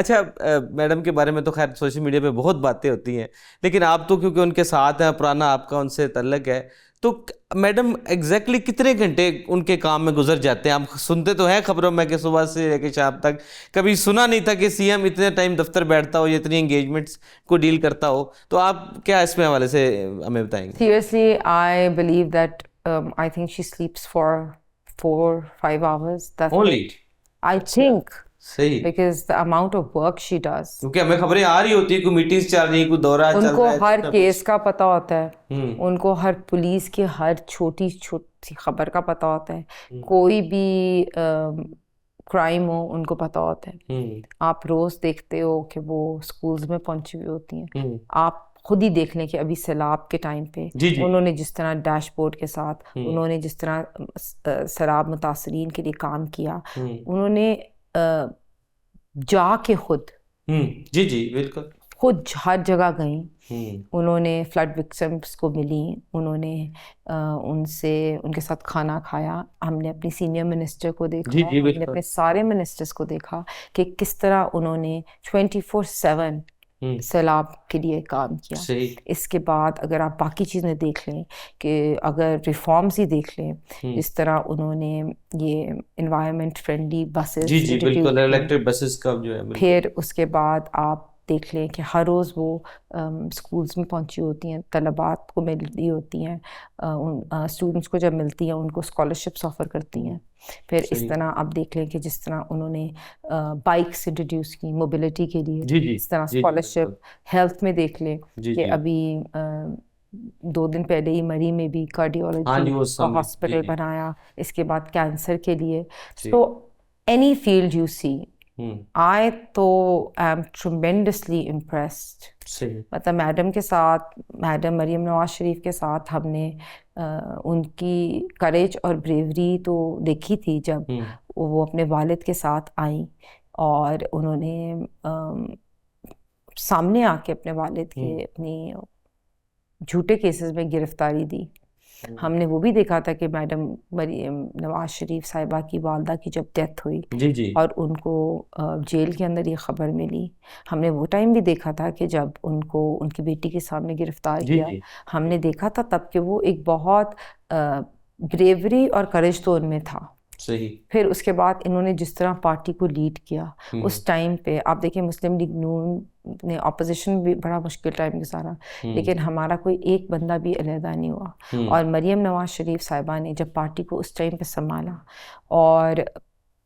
اچھا میڈم کے بارے میں تو خیر سوشل میڈیا پہ بہت باتیں ہوتی ہیں، لیکن آپ تو کیونکہ ان کے ساتھ ہیں، پرانا آپ کا ان سے تعلق ہے، تو میڈم ایگزیکٹلی کتنے گھنٹے ان کے کام میں گزر جاتے ہیں؟ آپ سنتے تو ہیں خبروں میں کہ صبح سے لے کے شام تک، کبھی سنا نہیں تھا کہ سی ایم اتنے ٹائم دفتر بیٹھتا ہو یا اتنی انگیجمنٹس کو ڈیل کرتا ہو، تو آپ کیا اس میں حوالے سے ہمیں بتائیں گے؟ Seriously, I believe that I think she sleeps for 4-5 hours. That's Only? I think, صحیح، because the amount of work she does. کیونکہ ہمیں خبریں آ رہی ہوتی ہیں، کوئی میٹنگز چل رہی ہیں، کوئی دورہ چل ان کو رہا ہے، ہر کیس کا پتہ ہوتا ہے، ہوں ان کو ہر پولیس کی ہر چھوٹی چھوٹی خبر کا پتہ ہوتا ہے، کوئی بھی کرائم ہو ان کو پتہ ہوتا ہے. آپ روز دیکھتے ہو کہ وہ سکولز میں پہنچی ہوئی ہوتی ہیں. آپ خود ہی دیکھ لیں کہ ابھی سیلاب کے ٹائم پہ انہوں نے جس طرح ڈیش بورڈ کے ساتھ انہوں نے جس طرح سیلاب متاثرین کے لیے کام کیا، انہوں نے جا کے خود جی بالکل خود ہر جگہ گئیں، انہوں نے فلڈ وکٹمس کو ملی، انہوں نے ان سے ان کے ساتھ کھانا کھایا. ہم نے اپنی سینئر منسٹر کو دیکھا، ہم نے اپنے سارے منسٹرز کو دیکھا کہ کس طرح انہوں نے 24/7 سیلاب کے لیے کام کیا. اس کے بعد اگر آپ باقی چیزیں دیکھ لیں کہ اگر ریفارمز ہی دیکھ لیں، جس طرح انہوں نے یہ انوائرمنٹ فرینڈلی بسز، بالکل الیکٹرک بسز کا جو ہے، پھر اس کے بعد آپ دیکھ لیں کہ ہر روز وہ اسکولس میں پہنچی ہوتی ہیں، طلبات کو ملتی ہوتی ہیں، اسٹوڈنٹس کو جب ملتی ہیں ان کو اسکالرشپس آفر کرتی ہیں. پھر اس طرح آپ دیکھ لیں کہ جس طرح انہوں نے بائکس انٹروڈیوس کی موبلٹی کے لیے، اس طرح اسکالرشپ. ہیلتھ میں دیکھ لیں کہ ابھی 2 دن پہلے ہی مری میں بھی کارڈیولوجی کا ہاسپٹل بنایا، اس کے بعد کینسر کے لیے. So any field you see, I تو am tremendously impressed. مطلب میڈم کے ساتھ، میڈم مریم نواز شریف کے ساتھ ہم نے ان کی کریج اور بریوری تو دیکھی تھی جب وہ اپنے والد کے ساتھ آئیں اور انہوں نے سامنے آ کے اپنے والد کے اپنی جھوٹے کیسز میں گرفتاری دی. ہم نے وہ بھی دیکھا تھا کہ میڈم مریم نواز شریف صاحبہ کی والدہ کی جب ڈیتھ ہوئی اور ان کو جیل کے اندر یہ خبر ملی، ہم نے وہ ٹائم بھی دیکھا تھا کہ جب ان کو ان کی بیٹی کے سامنے گرفتار کیا، ہم نے دیکھا تھا تب کہ وہ ایک بہت بریوری اور کریج تو ان میں تھا. پھر اس کے بعد انہوں نے جس طرح پارٹی کو لیڈ کیا اس ٹائم پہ، آپ دیکھیں مسلم لیگ نون نے اپوزیشن بھی بڑا مشکل ٹائم گزارا، لیکن ہمارا کوئی ایک بندہ بھی علیحدہ نہیں ہوا. اور مریم نواز شریف صاحبہ نے جب پارٹی کو اس ٹائم پہ سنبھالا، اور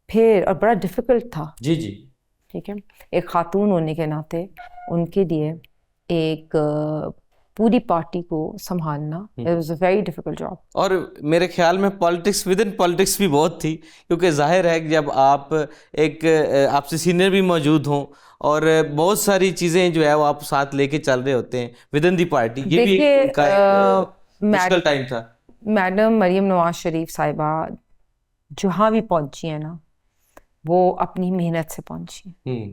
پھر اور بڑا ڈیفیکلٹ تھا، ٹھیک ہے، ایک خاتون ہونے کے ناطے ان کے لیے ایک پوری پارٹی کو سنبھالنا it was a very difficult job. اور میرے خیال میں پالیٹکس ود ان پالیٹکس بھی بہت تھی، کیونکہ ظاہر ہے کہ جب آپ ایک آپ سے سینئر بھی موجود ہوں اور بہت ساری چیزیں جو ہے وہ آپ ساتھ لے کے چل رہے ہوتے ہیں ود ان دی پارٹی، یہ بھی ایک مشکل ٹائم تھا. میڈم مریم نواز شریف صاحبہ جہاں بھی پہنچی ہیں نا، وہ اپنی محنت سے پہنچی ہیں،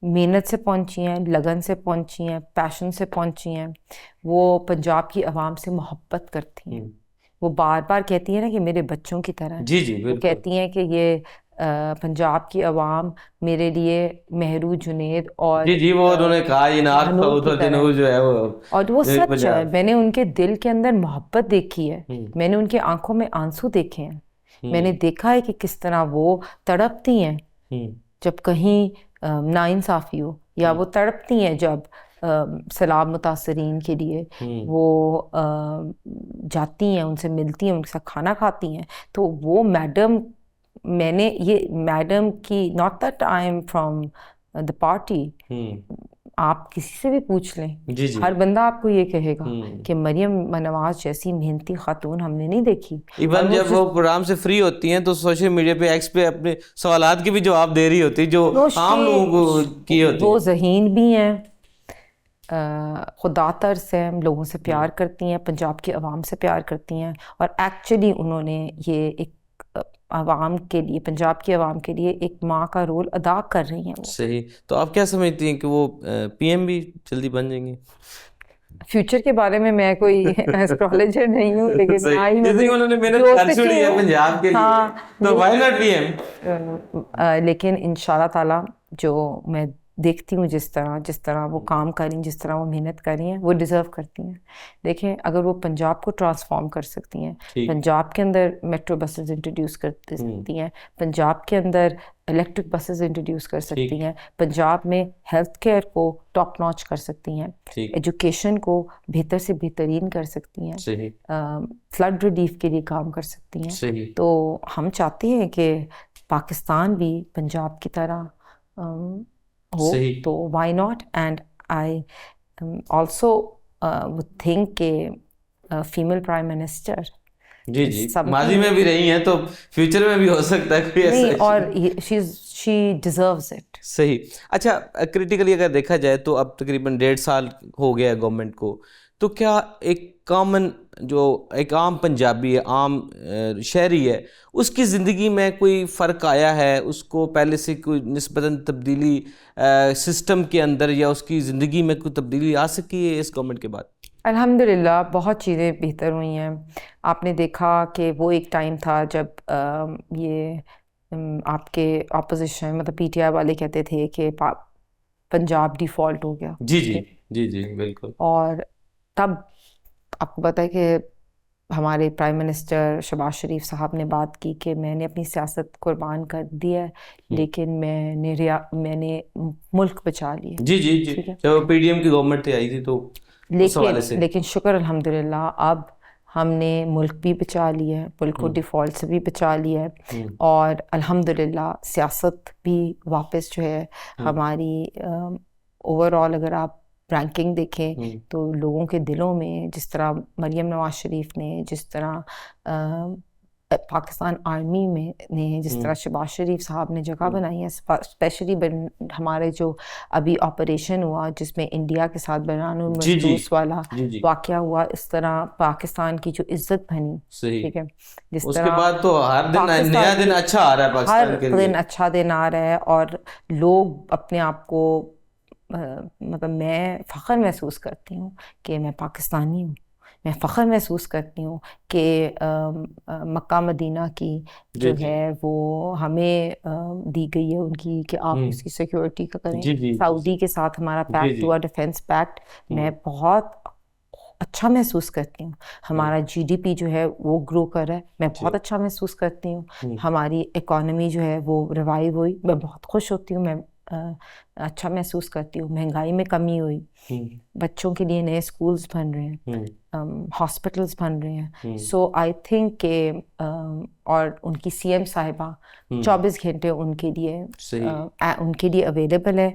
محنت سے پہنچی ہیں، لگن سے پہنچی ہیں، پیشن سے پہنچی ہیں. وہ پنجاب کی عوام سے محبت کرتی ہیں، وہ بار بار کہتی ہیں نا کہ میرے بچوں کی طرح. وہ کہتی ہیں کہ یہ پنجاب کی عوام میرے لیے مہرو جنید اور وہ انہوں نے کہا اور وہ سچ ہے. میں نے ان کے دل کے اندر محبت دیکھی ہے، میں نے ان کی آنکھوں میں آنسو دیکھے ہیں، میں نے دیکھا ہے کہ کس طرح وہ تڑپتی ہیں جب کہیں ناانصافی ہو، یا وہ تڑپتی ہیں جب سیلاب متاثرین کے لیے وہ جاتی ہیں، ان سے ملتی ہیں، ان کے ساتھ کھانا کھاتی ہیں. تو وہ میڈم، میں نے یہ میڈم کی not that I am from the party, آپ کسی سے بھی پوچھ لیں، ہر بندہ آپ کو یہ کہے گا کہ مریم نواز جیسی محنتی خاتون ہم نے نہیں دیکھی. ایون جب وہ پروگرام سے فری ہوتی ہیں تو سوشل میڈیا پہ ایکس پہ اپنے سوالات کے بھی جواب دے رہی ہوتی جو عام لوگوں کو کی ہوتی. وہ ذہین بھی ہیں، خدا ترس ہے، لوگوں سے پیار کرتی ہیں، پنجاب کی عوام سے پیار کرتی ہیں، اور ایکچولی انہوں نے یہ ایک عوام کے لیے، پنجاب کی عوام کے لیے ایک ماں کا رول ادا کر رہی ہیں. صحیح. تو آپ کیا سمجھتی ہیں کہ وہ پی ایم بھی جلدی بن جائیں گے؟ فیوچر کے بارے میں کوئی ایسٹرالوجر نہیں ہوں، لیکن انہوں نے محنت کر چھوڑی ہے پنجاب کے لیے تو وائی ناٹ پی ایم. لیکن انشاءاللہ تعالیٰ جو میں دیکھتی ہوں جس طرح وہ کام کر رہی ہیں, جس طرح وہ محنت کر رہی ہیں, وہ ڈیزرو کرتی ہیں. دیکھیں اگر وہ پنجاب کو ٹرانسفارم کر سکتی ہیں, پنجاب کے اندر میٹرو بسز انٹروڈیوس کر سکتی ہیں, پنجاب کے اندر الیکٹرک بسز انٹروڈیوس کر سکتی ہیں, پنجاب میں ہیلتھ کیئر کو ٹاپ ناچ کر سکتی ہیں, ایجوکیشن کو بہتر سے بہترین کر سکتی ہیں, فلڈ ریلیف کے لیے کام کر سکتی ہیں. تو ہم چاہتے ہیں کہ پاکستان بھی پنجاب کی طرح ہو, تو why not. And I also would think کہ فیمیل پرائم منسٹر جی ماضی میں بھی رہی ہیں تو فیوچر میں بھی ہو سکتا ہے کوئی ایسا, اور she deserves it. صحیح. اچھا کریٹیکلی اگر دیکھا جائے تو اب تقریباً 1.5 سال ہو گیا گورنمنٹ کو, تو کیا ایک کامن جو ایک عام پنجابی ہے, عام شہری ہے, اس کی زندگی میں کوئی فرق آیا ہے؟ اس کو پہلے سے کوئی نسبتاً تبدیلی سسٹم کے اندر یا اس کی زندگی میں کوئی تبدیلی آ سکی ہے اس گورنمنٹ کے بعد؟ الحمدللہ بہت چیزیں بہتر ہوئی ہیں. آپ نے دیکھا کہ وہ ایک ٹائم تھا جب یہ آپ کے اپوزیشن مطلب پی ٹی آئی والے کہتے تھے کہ پنجاب ڈیفالٹ ہو گیا. جی بالکل. اور تب آپ کو پتہ ہے کہ ہمارے پرائم منسٹر شہباز شریف صاحب نے بات کی کہ میں نے اپنی سیاست قربان کر دی ہے لیکن میں نے ملک بچا لیا. جی جب پی ڈی ایم کی گورنمنٹ آئی تھی تو لیکن شکر الحمدللہ اب ہم نے ملک بھی بچا لیا ہے, ملک کو ڈیفالٹ سے بھی بچا لیا ہے, اور الحمدللہ سیاست بھی واپس جو ہے ہماری اوور آل اگر آپ رینکنگ دیکھیں تو لوگوں کے دلوں میں جس طرح مریم نواز شریف نے, جس طرح پاکستان آرمی میں نے, جس طرح شہباز شریف صاحب نے جگہ بنائی ہے, اسپیشلی ہمارے جو ابھی آپریشن ہوا جس میں انڈیا کے ساتھ برہان المجوس والا واقعہ ہوا, اس طرح پاکستان کی جو عزت بنی. ٹھیک ہے, جس طرح اس کے بعد تو ہر دن نیا دن اچھا آ رہا ہے پاکستان کے لیے, ہر دن اچھا دن آ رہا ہے, اور لوگ اپنے آپ کو مطلب میں فخر محسوس کرتی ہوں کہ میں پاکستانی ہوں. میں فخر محسوس کرتی ہوں کہ مکہ مدینہ کی جو ہے وہ ہمیں دی گئی ہے ان کی کہ آپ اس کی سیکیورٹی کا کریں. سعودی کے ساتھ ہمارا پیکٹ ہوا, ڈیفینس پیکٹ, میں بہت اچھا محسوس کرتی ہوں. ہمارا جی ڈی پی جو ہے وہ گرو کر رہا ہے, میں بہت اچھا محسوس کرتی ہوں. ہماری اکانومی جو ہے وہ ریوائیو ہوئی, میں بہت خوش ہوتی ہوں, میں اچھا محسوس کرتی ہوں. مہنگائی میں کمی ہوئی, بچوں کے لیے نئے اسکولز بن رہے ہیں, ہاسپٹلس بن رہے ہیں. سو آئی تھنک کہ اور ان کی سی ایم صاحبہ 24 گھنٹے ان کے لیے اویلیبل ہے.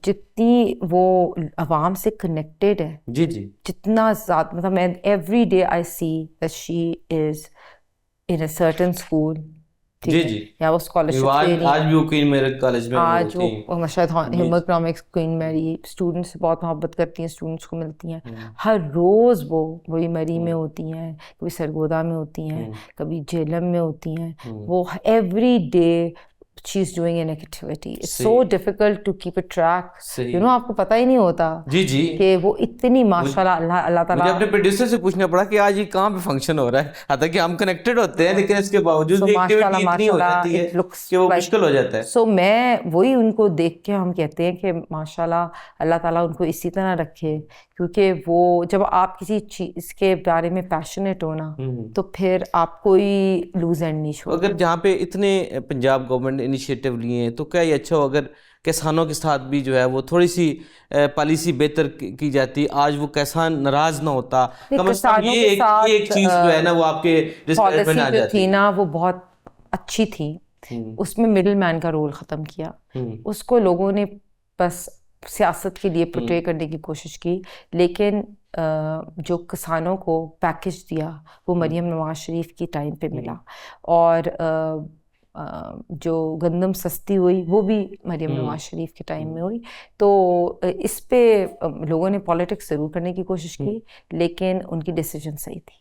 جتنی وہ عوام سے کنیکٹیڈ ہے, جتنا زیادہ مطلب میں every day I see that she is in a certain school. یا وہ اسکالرشپ آج بھی وہ کوئین میری کالج میں, آج وہ مشاہد ہمت اکنامکس کوئین میری اسٹوڈنٹس سے بہت محبت کرتی ہیں, اسٹوڈنٹس کو ملتی ہیں ہر روز. وہی مری میں ہوتی ہیں, کبھی سرگودا میں ہوتی ہیں, کبھی جہلم میں ہوتی ہیں. وہ every day she is doing an activity. It's so difficult to keep a track. You know, آپ کو پتہ ہی نہیں ہوتا کہ وہ اتنی ماشاءاللہ اللہ تعالیٰ. مجھے اپنے پروڈیوسر سے پوچھنا پڑا کہ آج یہ کہاں پہ فنکشن ہو رہا ہے, حتیٰ ہم کنیکٹڈ ہوتے ہیں لیکن اس کے باوجود بھی ایکٹیویٹی اتنی ہو جاتی ہے کہ وہ مشکل ہو جاتا ہے. سو میں وہی ان کو دیکھ کے ہم کہتے ہیں کہ ماشاءاللہ اللہ تعالیٰ ان کو اسی طرح رکھے, کیونکہ وہ جب آپ کسی چیز کے بارے میں پیشنیٹ ہونا تو پھر آپ کوئی لوز اینڈ نہیں چھوڑ. اگر جہاں پہ اتنے پنجاب گورنمنٹ انیشیٹو لیے ہیں تو کیا یہ اچھا ہو اگر کسانوں کے ساتھ بھی جو ہے وہ تھوڑی سی پالیسی بہتر کی جاتی, آج وہ کسان ناراض نہ ہوتا. کسانوں کے ساتھ ایک چیز جو ہے نا وہ آپ کے پالیسی جو تھی نا وہ بہت اچھی تھی, اس میں مڈل مین کا رول ختم کیا. اس کو لوگوں نے بس سیاست کے لیے پورٹری کرنے کی کوشش کی, لیکن جو کسانوں کو پیکج دیا وہ مریم نواز شریف کی ٹائم پہ ملا, اور جو گندم سستی ہوئی وہ بھی مریم نواز شریف کے ٹائم میں ہوئی. تو اس پہ لوگوں نے پالیٹکس ضرور کرنے کی کوشش کی لیکن ان کی ڈیسیجن صحیح تھی.